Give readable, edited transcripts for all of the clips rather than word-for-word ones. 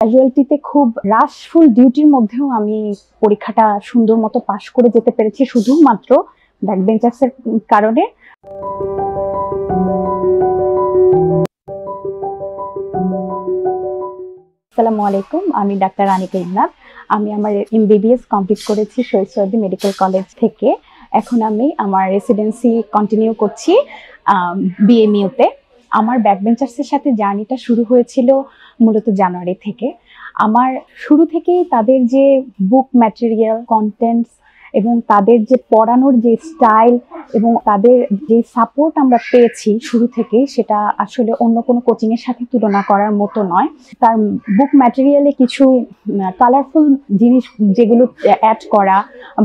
ক্যাজুয়ালিটিতে খুব রাশফুল ডিউটির মধ্যেও আমি পরীক্ষাটা সুন্দর মতো পাশ করে যেতে পেরেছি শুধুমাত্র ব্যাকবেঞ্চার্সের কারণে। আসসালামু আলাইকুম, আমি ডাক্তার আনিকা ইমনাথ। আমি আমার এমবিবিএস কমপ্লিট করেছি শহীদ সৈয়দী মেডিকেল কলেজ থেকে। এখন আমি আমার রেসিডেন্সি কন্টিনিউ করছি বিএমইউতে। আমার ব্যাকবেঞ্চার্সের সাথে জার্নিটা শুরু হয়েছিল মূলত জানুয়ারি থেকে। আমার শুরু থেকেই তাদের যে বুক ম্যাটেরিয়াল, কন্টেন্টস এবং তাদের যে পড়ানোর যে স্টাইল এবং তাদের যে সাপোর্ট আমরা পেয়েছি শুরু থেকেই, সেটা আসলে অন্য কোনো কোচিংয়ের সাথে তুলনা করার মতো নয়। তার বুক ম্যাটেরিয়ালে কিছু কালারফুল জিনিস যেগুলো অ্যাড করা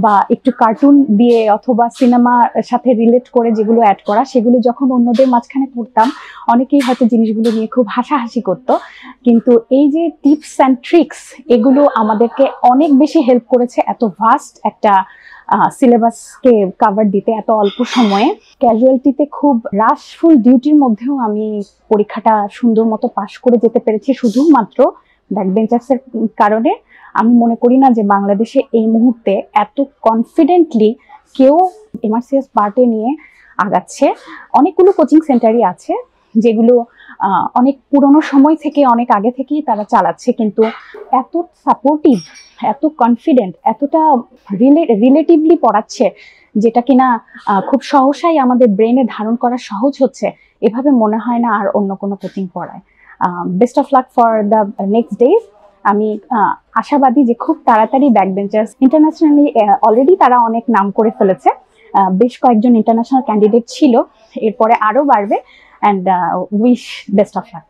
বা একটু কার্টুন দিয়ে অথবা সিনেমার সাথে রিলেট করে যেগুলো অ্যাড করা, সেগুলো যখন অন্যদের মাঝখানে পড়তাম অনেকেই হয়তো জিনিসগুলো নিয়ে খুব হাসাহাসি করতো, কিন্তু এই যে টিপস অ্যান্ড ট্রিক্স, এগুলো আমাদেরকে অনেক বেশি হেল্প করেছে এত ভাস্ট একটা সিলেবাসকে কাভার দিতে এত অল্প সময়ে। ক্যাজুয়ালিটিতে খুব রাশফুল ডিউটির মধ্যেও আমি পরীক্ষাটা সুন্দর মতো পাশ করে যেতে পেরেছি শুধুমাত্র ব্যাকবেঞ্চার্সের কারণে। আমি মনে করি না যে বাংলাদেশে এই মুহূর্তে এত কনফিডেন্টলি কেউ এমআরসিএস পার্টে নিয়ে আগাচ্ছে। অনেকগুলো কোচিং সেন্টারই আছে যেগুলো অনেক পুরনো সময় থেকে, অনেক আগে থেকেই তারা চালাচ্ছে, কিন্তু এত সাপোর্টিভ, এত কনফিডেন্ট, এতটা রিলেটিভলি পড়াচ্ছে যেটা কিনা খুব সহসাই আমাদের ব্রেনে ধারণ করা সহজ হচ্ছে, এভাবে মনে হয় না আর অন্য কোনো কোচিং পড়ায়। Best of luck for the next days. আমি আশাবাদী যে খুব তাড়াতাড়ি ব্যাকবেঞ্চার্স ইন্টারন্যাশনালি অলরেডি তারা অনেক নাম করে ফেলেছে। বেশ কয়েকজন ইন্টারন্যাশনাল ক্যান্ডিডেট ছিল, এরপরে আরো বাড়বে। And wish best of luck.